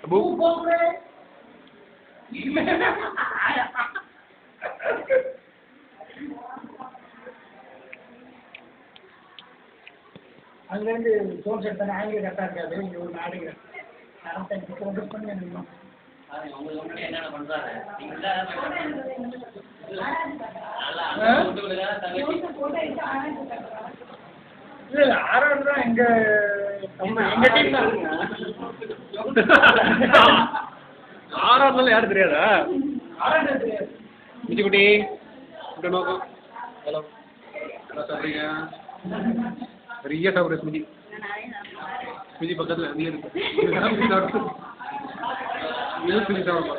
Bu. அங்கேருந்து phone set பண்ண ஆங்கில கரெக்டாக இருக்காது இங்கே ஒரு நாடுங்க கரெக்டாக ஃபோன் பண்ணி அனுப்பணும் என்னென்ன பண்றாரு இல்லை ஆறாவது தான் எங்கள் டீம் தான் ஆறாவது யாரும் தெரியாதா ஆறாவது தெரியாது மிச்சி குட்டி இப்படி நோக்கம் ஹலோ என்ன சாப்பிட்றீங்க நிறைய சாப்பிட்ற ஸ்மிதி ஸ்மிதி பக்கத்தில் நீ இருக்கு ஸ்மிதி சாப்பிடுப்பா